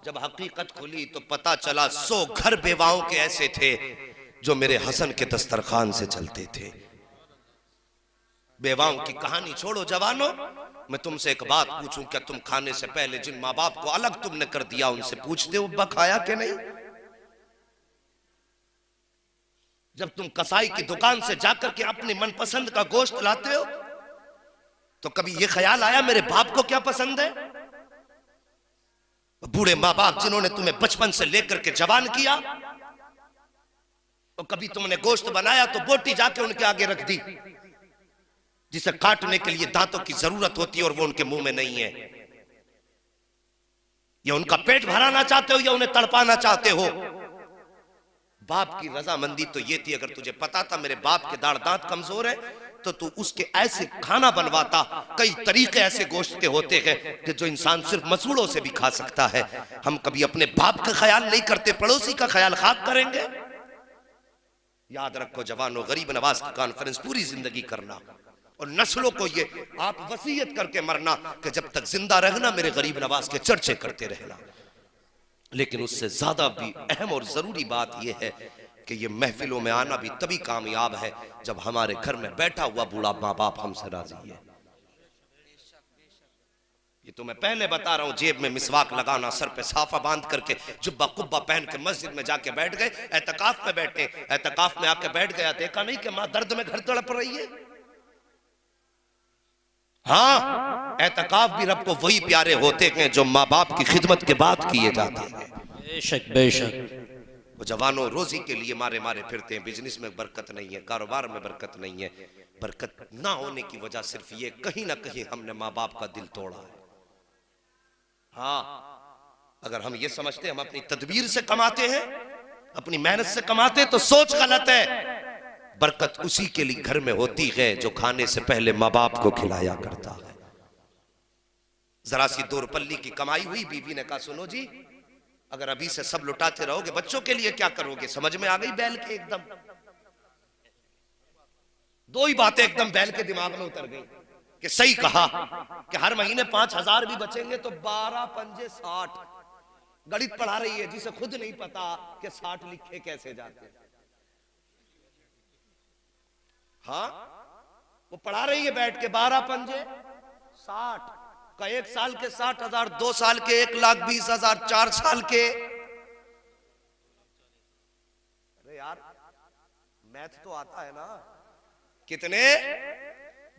जब हकीकत खुली तो पता चला 100 घर बेवाओं के ऐसे थे जो मेरे हसन के दस्तरखान से चलते थे। बेवाओं की कहानी छोड़ो जवानों, मैं तुमसे एक बात पूछूं, क्या तुम खाने से पहले जिन माँ बाप को अलग तुमने कर दिया उनसे पूछते हो अब्बा खाया कि नहीं? जब तुम कसाई की दुकान से जाकर के अपनी मनपसंद का गोश्त लाते हो तो कभी यह ख्याल आया मेरे बाप को क्या पसंद है? बूढ़े माँ बाप जिन्होंने तुम्हें बचपन से लेकर के जवान किया, तो कभी तुमने गोश्त बनाया तो बोटी जाके उनके आगे रख दी जिसे काटने के लिए दांतों की जरूरत होती है और वो उनके मुंह में नहीं है। या उनका पेट भराना चाहते हो या उन्हें तड़पाना चाहते हो। बाप की रजामंदी तो ये थी, अगर तुझे पता था मेरे बाप के दाढ़ दांत कमजोर है तो तू उसके ऐसे खाना बनवाता। कई तरीके ऐसे गोश्त के होते हैं कि जो इंसान सिर्फ मसूड़ों से भी खा सकता है। हम कभी अपने बाप का ख्याल नहीं करते, पड़ोसी का ख्याल खाक करेंगे। याद रखो जवानों, गरीब नवाज की कॉन्फ्रेंस पूरी जिंदगी करना और नस्लों को ये आप वसीयत करके मरना कि जब तक जिंदा रहना मेरे गरीब नवाज के चर्चे करते रहना। लेकिन उससे ज्यादा भी अहम और जरूरी बात यह है कि ये महफिलों में आना भी तभी कामयाब है जब हमारे घर में बैठा हुआ बूढ़ा माँ बाप हमसे राजी है। ये तो मैं पहले बता रहा हूं, जेब में मिसवाक लगाना, सर पे साफा बांध करके जुब्बा कुब्बा पहन के मस्जिद में जाके बैठ गए, एतकाफ में बैठे, एतकाफ में आके बैठ गया, देखा नहीं कि माँ दर्द में घर तड़प रही है। हाँ, एतकाफ भी रब को वही प्यारे होते हैं जो माँ बाप की खिदमत के बाद किए जाते हैं। बेशक बेशक। वो जवानों रोजी के लिए मारे मारे फिरते हैं, बिजनेस में बरकत नहीं है, कारोबार में बरकत नहीं है। बरकत ना होने की वजह सिर्फ ये, कहीं ना कहीं हमने माँ बाप का दिल तोड़ा है। हाँ, अगर हम ये समझते हम अपनी तदबीर से कमाते हैं, अपनी मेहनत से कमाते तो सोच गलत है। बरकत उसी के लिए घर में होती है जो खाने से पहले माँ बाप को खिलाया करता है। जरा सी 2 रुपये की कमाई हुई, बीवी ने कहा सुनो जी, अगर अभी से सब लुटाते रहोगे बच्चों के लिए क्या करोगे? समझ में आ गई बैल के एकदम। 2 ही बातें एकदम बैल के दिमाग में उतर गई कि सही कहा कि हर महीने 5,000 भी बचेंगे तो 12 पंजे 60। गणित पढ़ा रही है जिसे खुद नहीं पता कि 60 लिखे कैसे जाते। हाँ, वो पढ़ा रही है बैठ के 12 पंजे 60 का 1 साल के 60,000, 2 साल के 1,20,000, 4 साल के। अरे यार मैथ तो आता है ना। कितने?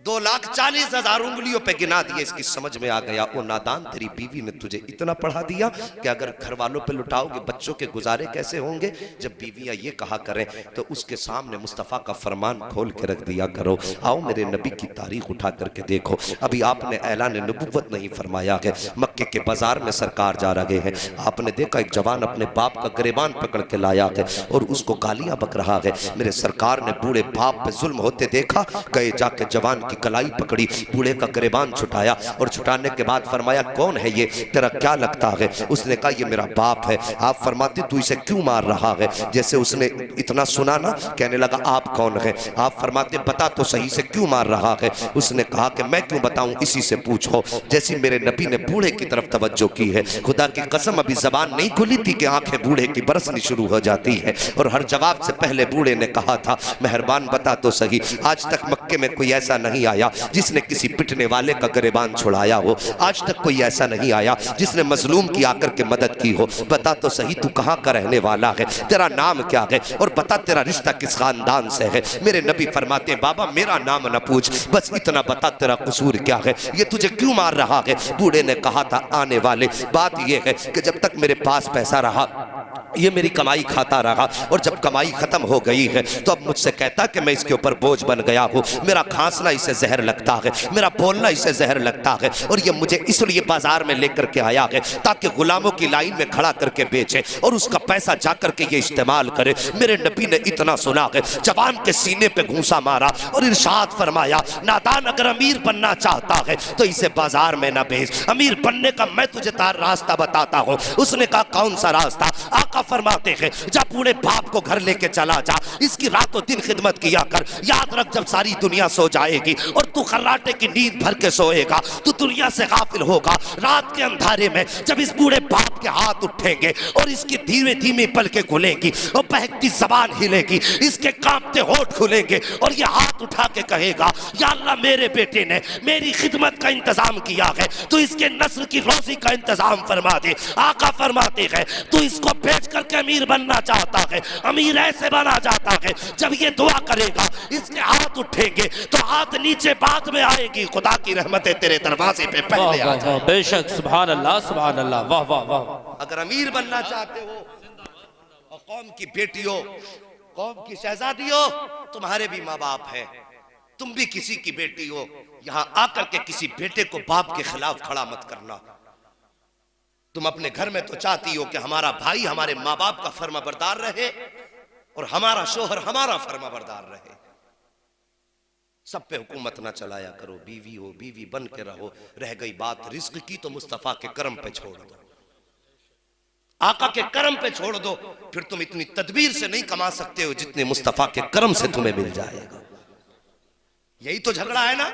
2,40,000 उंगलियों पे गिना दिए। इसकी समझ में आ गया ओ नादान, तेरी बीवी ने तुझे इतना पढ़ा दिया कि अगर घर वालों पे लुटाओगे बच्चों के गुजारे कैसे होंगे। जब बीवियां ये कहा करें तो उसके सामने मुस्तफ़ा का फरमान खोल के रख दिया करो। आओ मेरे नबी की तारीख उठा करके देखो, अभी आपने ऐलान नबुव्वत नहीं फरमाया है, मक्के के बाजार में सरकार जा रहे हैं, आपने देखा एक जवान अपने बाप का गिरेबान पकड़ के लाया है और उसको गालियां बक रहा है। मेरे सरकार ने बूढ़े बाप पे जुल्म होते देखा, गए जाके जवान की कलाई पकड़ी, बूढ़े का गिरेबान छुटाया और छुटाने के बाद फरमाया कौन है ये, तेरा क्या लगता है? उसने कहा ये मेरा बाप है। आप फरमाते तू इसे क्यों मार रहा है? जैसे उसने इतना सुना ना, कहने लगा आप कौन है? आप फरमाते बता तो सही से क्यों मार रहा है? उसने कहा कि मैं क्यों बताऊं, इसी से पूछो। जैसे मेरे नबी ने बूढ़े की तरफ तवज्जो की है, खुदा की कसम अभी जबान नहीं खुली थी कि आंखें बूढ़े की बरसनी शुरू हो जाती है और हर जवाब से पहले बूढ़े ने कहा था मेहरबान बता तो सही, आज तक मक्के में कोई ऐसा नहीं आया जिसने किसी पिटने वाले का गिरेबान छुड़ाया हो, आज तक कोई ऐसा नहीं आया जिसने मजलूम की आकर के मदद की हो। बता तो सही तू कहाँ का रहने वाला है, तेरा नाम क्या है और बता तेरा रिश्ता किस खानदान से है। मेरे नबी फरमाते बाबा मेरा नाम न पूछ, बस इतना बता तेरा कसूर क्या है, ये तुझे क्यों मार रहा है? बूढ़े ने कहा था आने वाले, बात यह है कि जब तक मेरे पास पैसा रहा ये मेरी कमाई खाता रहा और जब कमाई खत्म हो गई है तो अब मुझसे कहता कि मैं इसके ऊपर बोझ बन गया हूँ, मेरा खांसना इसे जहर लगता है, मेरा बोलना इसे जहर लगता है और ये मुझे इसलिए बाजार में लेकर के आया है ताकि गुलामों की लाइन में खड़ा करके बेचे और उसका पैसा जाकर के ये इस्तेमाल करे। मेरे नबी ने इतना सुना है, जवान के सीने पे घूंसा मारा और इरशाद फरमाया नादान अगर अमीर बनना चाहता है तो इसे बाजार में ना बेच, अमीर बनने का मैं तुझे तार रास्ता बताता हूँ। उसने कहा कौन सा रास्ता? आका फरमाते हैं जा बूढ़े बाप को घर लेके चला जा, इसकी रातों दिन खिदमत किया कर, याद रख जब सारी दुनिया सो जाएगी होगी और तू खर्राटे की नींद भर के सोएगा, तू दुनिया से गाफिल होगा। रात के अंधारे में जब इस बूढ़े बाप के हाथ उठेंगे और इसकी धीमे धीमे पलकें खुलेंगी और बहकती जबान हिलेगी, इसके कांपते होठ खुलेंगे और ये हाथ उठा के कहेगा, या अल्लाह मेरे बेटे ने मेरी खिदमत का इंतजाम किया है, तो इसके नस्ल की रोजी का इंतजाम फरमा दे। आका फरमाते हैं, तू इसको बेच करके अमीर बनना चाहता है, अमीर ऐसे बना जाता है। जब ये दुआ करेगा इसके हाथ उठेंगे तो हाथ नीचे बाद में आएगी। खुदा की रहमतें तेरे दरवाजे पे पहले आ जाए। बेशक, सुभान अल्लाह, सुभान अल्लाह, वाह वाह वाह। अगर अमीर बनना चाहते हो और कौम की बेटियों, कौम की शहजादियों, तुम्हारे भी माँ बाप हैं, तुम भी किसी की बेटी हो, यहां आकर के किसी बेटे को बाप के खिलाफ खड़ा मत करना। तुम अपने घर में तो चाहती हो कि हमारा भाई हमारे माँ बाप का फर्माबरदार रहे और हमारा शोहर हमारा फर्माबरदार रहे। सब पे हुकूमत ना चलाया करो, बीवी हो बीवी बन के रहो। रह गई बात रिस्क की तो मुस्तफा के करम पे छोड़ दो, आका के करम पे छोड़ दो। फिर तुम इतनी तदबीर से नहीं कमा सकते हो जितने मुस्तफा के करम से तुम्हें मिल जाएगा। यही तो झगड़ा है ना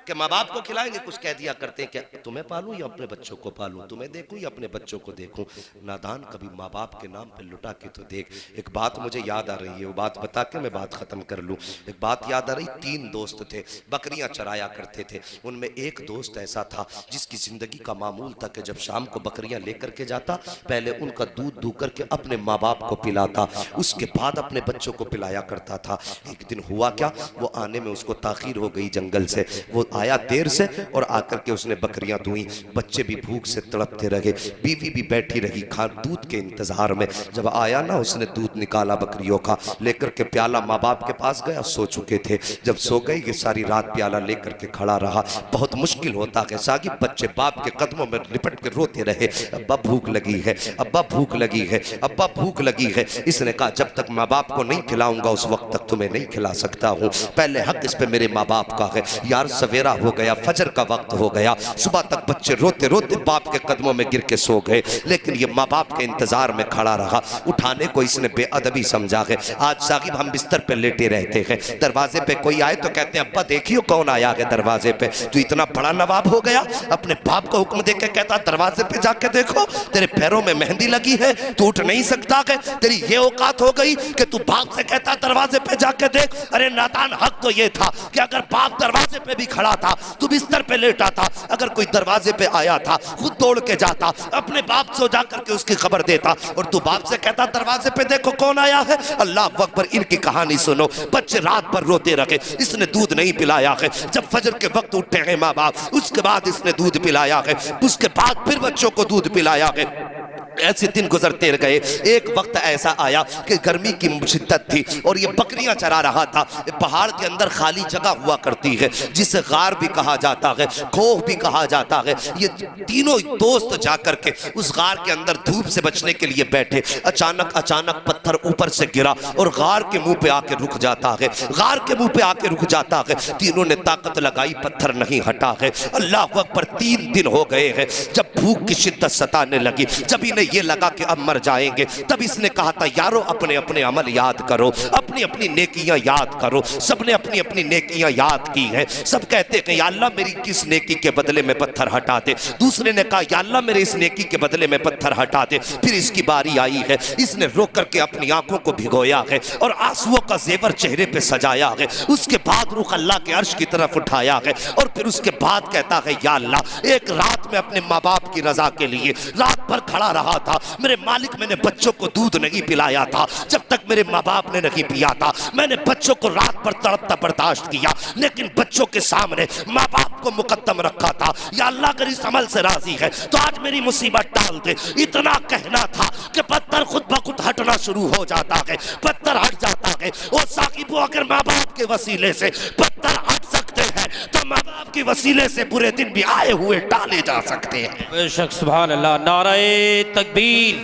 कि माँ बाप को खिलाएंगे, कुछ कह दिया करते हैं कि तुम्हें पालूं या अपने बच्चों को पालूं, तुम्हें देखूं या अपने बच्चों को देखूं। नादान, कभी माँ बाप के नाम पे लुटा के तो देख। एक बात मुझे याद आ रही है, वो बात बता के मैं बात खत्म कर लूं। एक बात याद आ रही, 3 दोस्त थे, बकरियां चराया करते थे। उनमें एक दोस्त ऐसा था जिसकी जिंदगी का मामूल था कि जब शाम को बकरियां लेकर के जाता, पहले उनका दूध दूह करके अपने माँ बाप को पिलाता, उसके बाद अपने बच्चों को पिलाया करता था। एक दिन हुआ क्या, वो आने में उसको ताखीर हो गई जंगल से, वो आया देर से और आकर के उसने बकरियां दुई। बच्चे भी भूख से तड़पते रहे, बीवी भी बैठी रही दूध के इंतजार में। जब आया ना, उसने दूध निकाला बकरियों का, लेकर के प्याला माँ बाप के पास गया, सो चुके थे। जब सो गए, ये सारी रात प्याला लेकर के खड़ा रहा। बहुत मुश्किल होता है सागिब, बच्चे बाप के कदमों में लिपट के रोते रहे, अब्बा भूख लगी है, अब्बा भूख लगी है, अब्बा भूख लगी है। इसने कहा, जब तक माँ बाप को नहीं खिलाऊंगा उस वक्त तक तुम्हें नहीं खिला सकता हूँ, पहले हक इस पे मेरे माँ बाप का है। यार सवेरा हो गया, फजर का वक्त हो गया, सुबह तक बच्चे रोते रोते बाप के कदमों में गिर के सो गए, लेकिन ये माँ बाप के इंतजार में खड़ा रहा। उठाने को इसने बेअदबी समझा है। आज साहिब हम बिस्तर पे लेटे रहते हैं, दरवाजे पे कोई आए तो कहते हैं, अब्बा देखियो कौन आया है दरवाजे पे। तू इतना बड़ा नवाब हो गया, अपने बाप को हुक्म दे के कहता दरवाजे पे जाके देखो, तेरे पैरों में मेहंदी लगी है, तू उठ नहीं सकता है, तेरी ये औकात हो गई कि तू बाप से कहता दरवाजे पे जाके देख। अरे नादान, हक तो ये था कि अगर बाप दरवाजे पे भी खड़ा था, तू बिस्तर पे लेटा था, अगर कोई दरवाजे पे आया था खुद दौड़ के जाता, अपने बाप से जाकर के उसकी खबर देता, और तू बाप से कहता दरवाजे पे देखो कौन आया है। अल्लाह अकबर, इनकी कहानी सुनो। बच्चे रात भर रोते रहे, इसने दूध नहीं पिलाया है। जब फजर के वक्त उठे हैं माँ बाप, उसके बाद इसने दूध पिलाया है, उसके बाद फिर बच्चों को दूध पिलाया है। ऐसे दिन गुजरते गए। एक वक्त ऐसा आया कि गर्मी की शिद्दत थी और ये बकरियां चरा रहा था। पहाड़ के अंदर खाली जगह हुआ करती है जिसे गार भी कहा जाता है, खोह भी कहा जाता है। ये तीनों दोस्त जाकर के उस गार के अंदर धूप से बचने के लिए बैठे। अचानक पत्थर ऊपर से गिरा और गार के मुंह पे आके रुक जाता है, गार के मुंह पे आके रुक जाता है। तीनों ने ताकत लगाई, पत्थर नहीं हटा है। अल्लाह अकबर, 3 दिन हो गए हैं। जब भूख की शिद्दत सताने लगी, जब इन्हें ये लगा कि अब मर जाएंगे, तब इसने कहा था, यारो अपने अपने अमल याद करो, अपनी अपनी नेकियां याद करो। सबने अपनी अपनी नेकियां याद की हैं। सब कहते हैं, या अल्लाह मेरी किस नेकी के बदले में पत्थर हटा दे। दूसरे ने कहा, या अल्लाह मेरे इस नेकी के बदले में पत्थर हटा दे। फिर इसकी बारी आई है, इसने रोक करके अपनी आंखों को भिगोया है और आंसुओं का जेवर चेहरे पे सजाया है। उसके बाद रुख अल्लाह के अर्श की तरफ उठाया है और फिर उसके बाद कहता है, या अल्लाह एक रात में अपने माँ बाप की रजा के लिए रात भर खड़ा रहा था। मेरे मालिक, मैंने बच्चों को दूध नहीं पिलाया था जब तक मेरे माँ बाप ने नहीं पिया था। मैंने बच्चों को रात भर तड़पता बर्दाश्त किया, लेकिन बच्चों के सामने माँ बाप को मुकद्दम रखा था। या अल्लाह अगर इस अमल से राजी है तो आज मेरी मुसीबत टाल दे। इतना कहना था कि पत्थर खुद ब खुद हटना शुरू हो जाता है, पत्थर हट जाता है। और साकिब, अगर माँ बाप के वसीले से पत्थर हट सकते हैं तो माँ बाप के वसीले से बुरे दिन भी आए हुए टाले जा सकते हैं। बेशक, सुभान अल्लाह। नारे तकबीर,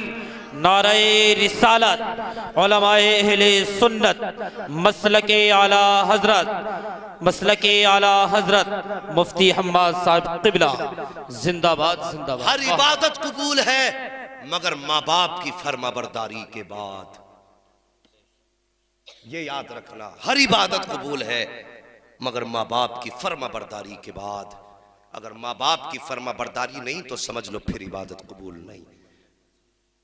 नारे रिसालत, उलमाए अहले सुन्नत, मसलके आला हजरत, मसलके आला हजरत मुफ्ती हम्माद साहब क़िबला जिंदाबाद जिंदाबाद। हर इबादत कबूल है मगर माँ बाप की फर्माबरदारी के बाद। ये याद रखना, हर इबादत कबूल है मगर माँ बाप की फर्मा बरदारी के बाद, अगर माँ बाप की फर्मा बरदारी नहीं तो समझ लो फिर इबादत कबूल नहीं।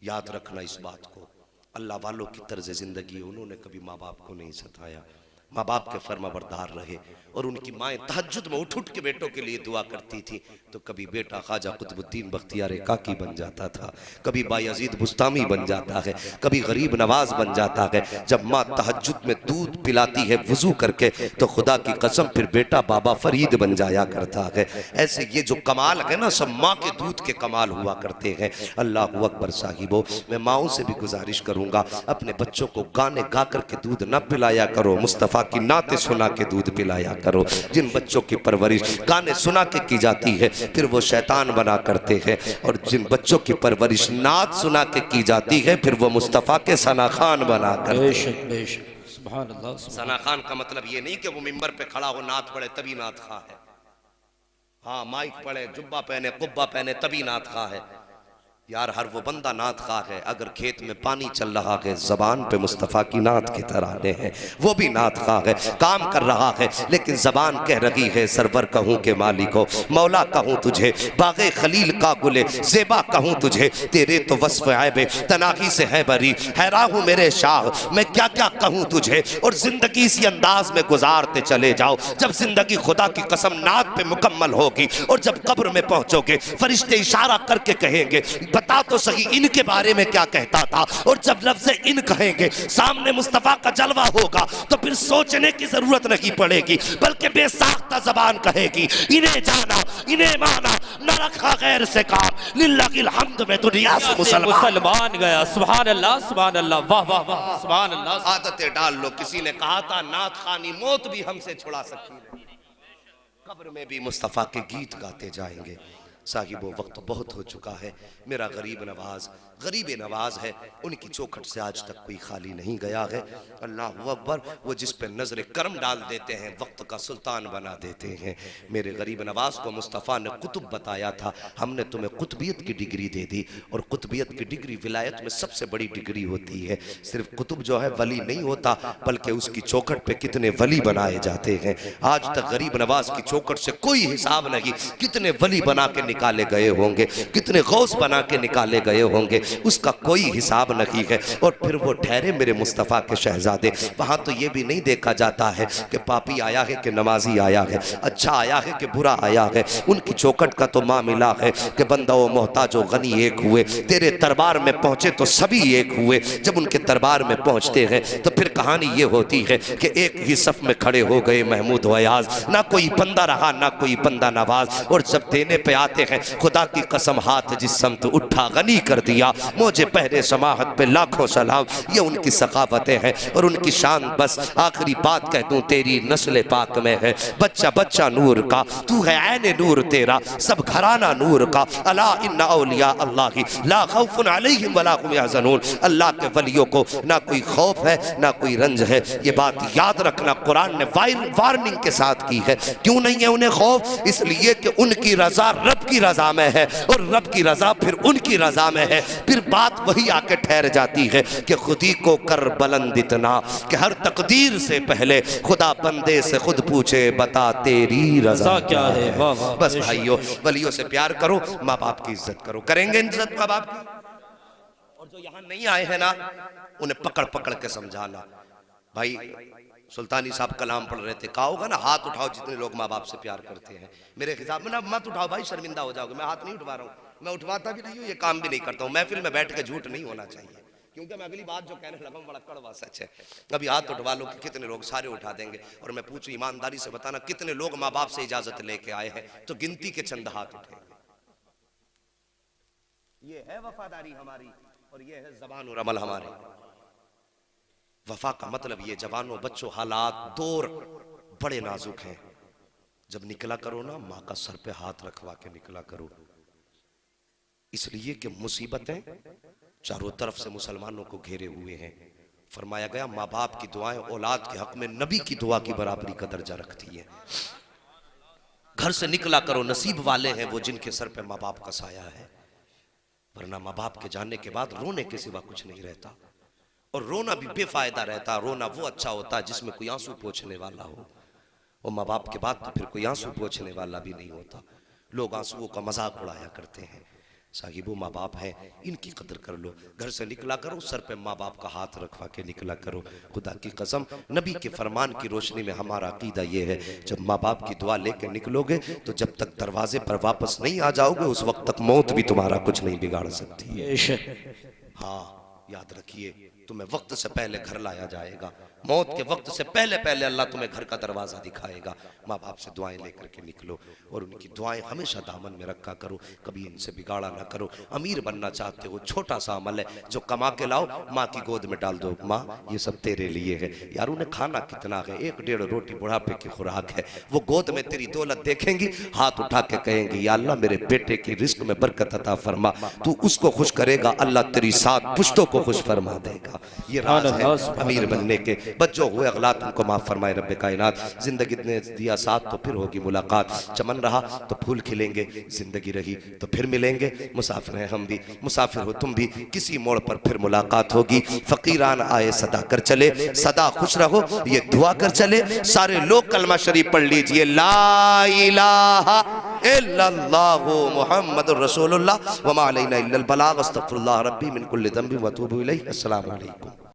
याद रखना इस बात को। अल्लाह वालों की तर्ज जिंदगी, उन्होंने कभी माँ बाप को नहीं सताया, माँ बाप के फर्मा बरदार रहे। और उनकी माएँ तहज्जुद में उठ उठ के बेटों के लिए दुआ करती थी, तो कभी बेटा ख्वाजा कुतुबुद्दीन बख्तियार काकी बन जाता था, कभी बायजीद बुस्तामी बन जाता है, कभी गरीब नवाज बन जाता है। जब माँ तहज्जुद में दूध पिलाती है वुजू करके, तो खुदा की कसम फिर बेटा बाबा फरीद बन जाया करता है। ऐसे ये जो कमाल है ना, सब माँ के दूध के कमाल हुआ करते हैं। अल्लाह अकबर साहिबो, मैं माओं से भी गुजारिश करूंगा, अपने बच्चों को गाने गा करके दूध न पिलाया करो, मुस्तफ़ा की नाते सुना के दूध पिलाया करो। जिन बच्चों की परवरिश गाने सुना के की जाती है फिर वो शैतान बना करते हैं, और जिन बच्चों की परवरिश नात सुना के की जाती है फिर वो मुस्तफ़ा के सना खान बना करते हैं। सुभान अल्लाह। सना खान का मतलब ये नहीं कि वो मिंबर पे खड़ा हो नात पढ़े तभी नात खा है, हाँ माइक पढ़े जुब्बा पहने कुब्बा पहने तभी नात खा है। यार हर वो बंदा नात खा है, अगर खेत में पानी चल रहा है जबान पे मुस्तफ़ा की नात के तराने हैं, वो भी नात खा है। काम कर रहा है लेकिन जबान कह रही है सरवर कहूँ के मालिको, मौला कहूँ तुझे, बागे खलील का गुले ज़ेबा कहूँ तुझे, तेरे तो वस्फ ऐबे तनाही से है बरी, हैरान हूँ मेरे शाह मैं क्या क्या कहूँ तुझे। और जिंदगी इसी अंदाज में गुजारते चले जाओ, जब जिंदगी खुदा की कसम नात पे मुकम्मल होगी और जब कब्र में पहुंचोगे फरिश्ते इशारा करके कहेंगे बता तो सही इनके बारे में क्या कहता था। और जब लफ्ज़ इन कहेंगे सामने मुस्तफ़ा का जलवा होगा तो फिर सोचने की जरूरत नहीं पड़ेगी, बल्कि बेसाख्ता जबान कहेगी इन्हें जाना इन्हें माना, न रखा गैर से काम, लिल्लाहिल हम्द में दुनिया से मुसलमान गया। सुभान अल्लाह सुभान अल्लाह, वाह वाह वाह, सुभान अल्लाह। आदतें डाल लो। किसी ने कहा था नात खानी मौत भी हमसे छुड़ा सकती है, कब्र में भी मुस्तफ़ा के गीत गाते जाएंगे। साहिबो वक्त बहुत हो चुका है, मेरा गरीब नवाज है, उनकी चौखट से आज तक कोई खाली नहीं गया है। अल्लाह अकबर, वो जिस पे नजर करम डाल देते हैं वक्त का सुल्तान बना देते हैं। मेरे गरीब नवाज को मुस्तफ़ा ने कुतुब बताया था, हमने तुम्हें कुतुबियत की डिग्री दे दी, और कुतुबियत की डिग्री विलायत में सबसे बड़ी डिग्री होती है। सिर्फ कुतुब जो है वली नहीं होता, बल्कि उसकी चौखट पे कितने वली बनाए जाते हैं। आज तक गरीब नवाज की चौखट से कोई हिसाब नहीं, कितने वली बना के निकाले गए होंगे, कितने गौस बना के निकाले गए होंगे, उसका कोई हिसाब नहीं है। और फिर वो ठहरे मेरे मुस्तफ़ा के शहजादे, वहाँ तो ये भी नहीं देखा जाता है कि पापी आया है कि नमाजी आया है, अच्छा आया है कि बुरा आया है। उनकी चौखट का तो मामला है कि बंदा व मोहताज व गनी एक हुए, तेरे दरबार में पहुँचे तो सभी एक हुए। जब उनके दरबार में पहुँचते हैं तो फिर कहानी ये होती है कि एक ही सफ में खड़े हो गए महमूद वयाज, ना कोई बंदा रहा ना कोई बंदा नवाज। और जब देने पे आते हैं खुदा की कसम हाथ जिस समत उठा गनी कर दिया, मुझे पहले समाहत पे लाखों सलाम। ये उनकी सखावतें हैं और उनकी शान। बस आखिरी बात कह दूं, तेरी नस्ल पाक में है बच्चा बच्चा नूर का, तू है ऐन नूर तेरा सब घराना नूर का। अला इन्ना औलिया अल्लाह ला खौफुन अलैहिम वला हुम यहज़नून, अल्लाह के वलियों को ना कोई खौफ है ना कोई रंज है। ये बात याद रखना, कुरान ने वार्निंग के साथ की है। क्यों नहीं है उन्हें खौफ? इसलिए कि उनकी रजा रब की रजा में है, और रब की रजा फिर उनकी रजा में है। फिर बात वही आके ठहर जाती है कि खुदी को कर बुलंद इतना कि हर तकदीर से पहले खुदा बंदे से खुद पूछे बता तेरी रजा क्या है। बस भाइयों, वलियों से प्यार करो, माँ बाप की इज्जत करो। करेंगे इज्जत माँ बाप की? और जो यहाँ नहीं आए हैं ना, उन्हें पकड़ पकड़ के समझाना। भाई सुल्तानी साहब कलाम पढ़ रहे थे, कहा होगा ना हाथ उठाओ जितने लोग माँ बाप से प्यार करते हैं। मेरे हिसाब में ना मत उठाओ भाई, शर्मिंदा हो जाओगे। मैं हाथ नहीं उठवा रहा हूँ, मैं उठवाता भी नहीं हूँ, ये काम भी नहीं करता हूँ। महफिल में बैठ के झूठ नहीं होना चाहिए, क्योंकि मैं अगली बात जो कहने लगा हूं बड़ा कड़वा सच है। अभी हाथ उठवा लो कि कितने लोग, सारे उठा देंगे। और मैं पूछूं ईमानदारी से बताना, कितने लोग माँ बाप से इजाजत लेके आए हैं? तो गिनती के चंद हाथ उठेंगे। ये है वफादारी हमारी, और ये है ज़बान और अमल हमारे। वफा का मतलब ये, जवानों बच्चों, हालात दौर बड़े नाजुक हैं। जब निकला करो ना, माँ का सर पे हाथ रखवा के निकला करो, इसलिए कि मुसीबतें चारों तरफ से मुसलमानों को घेरे हुए हैं। फरमाया गया माँ बाप की दुआएं औलाद के हक में नबी की दुआ की बराबरी का दर्जा रखती है। घर से निकला करो, नसीब वाले हैं वो जिनके सर पे माँ बाप का साया है, वरना माँ बाप के जाने के बाद रोने के सिवा कुछ नहीं रहता। और रोना भी बेफायदा रहता। रोना वो अच्छा होता है जिसमें कोई आंसू पोंछने वाला हो। और माँ बाप के बाद तो फिर कोई आंसू पोंछने वाला भी नहीं होता। लोग आंसुओं का मजाक उड़ाया करते हैं। साहिबो माँ बाप हैं, इनकी कदर कर लो। घर से निकला करो, सर पे माँ बाप का हाथ रखवा के निकला करो। खुदा की कसम, नबी के फरमान की रोशनी में हमारा अकीदा ये है, जब माँ बाप की दुआ लेकर निकलोगे तो जब तक दरवाजे पर वापस नहीं आ जाओगे उस वक्त तक मौत भी तुम्हारा कुछ नहीं बिगाड़ सकती है। हाँ, याद रखिए, तुम्हें वक्त से पहले घर लाया जाएगा। मौत के वक्त से पहले पहले अल्लाह तुम्हें घर का दरवाजा दिखाएगा। माँ बाप से दुआएं लेकर के निकलो और उनकी दुआएं हमेशा दामन में रखा करो, कभी इनसे बिगाड़ा ना करो। अमीर बनना चाहते हो, छोटा सा अमल है जो कमा के लाओ, माँ की गोद में डाल दो, माँ ये सब तेरे लिए है। यार उन्हें खाना कितना है, 1-1.5 रोटी बुढ़ापे की खुराक है। वो गोद में तेरी दौलत देखेंगी, हाथ उठा के कहेंगी, या अल्लाह मेरे बेटे की रिस्क में बरकत अता फरमा। तू उसको खुश करेगा, अल्लाह तेरी 7 पुश्तों को खुश फरमा देगा। ये राज है अमीर बनने के। बच्चों हुए अगलात उनको माफ फरमाए रब्बे कायनात। जिंदगी ने दिया साथ तो फिर होगी मुलाकात, चमन रहा तो फूल खिलेंगे, जिंदगी रही तो फिर मिलेंगे। मुसाफिर हैं हम भी, मुसाफिर हो तुम भी, किसी मोड़ पर फिर मुलाकात होगी। फकीरान आए सदा कर चले, सदा खुश रहो ये दुआ कर चले। सारे लोग कलमा शरीफ पढ़ लीजिए, ला इलाहा इल्लल्लाहु मुहम्मदुर रसूलुल्लाह व मा अलैना इल्लल बलाग, अस्तगफिरुल्लाह रब्बी मिन कुल्लि ज़ंबिन व अतूबु इलैहि। अस्सलामु अलैकुम।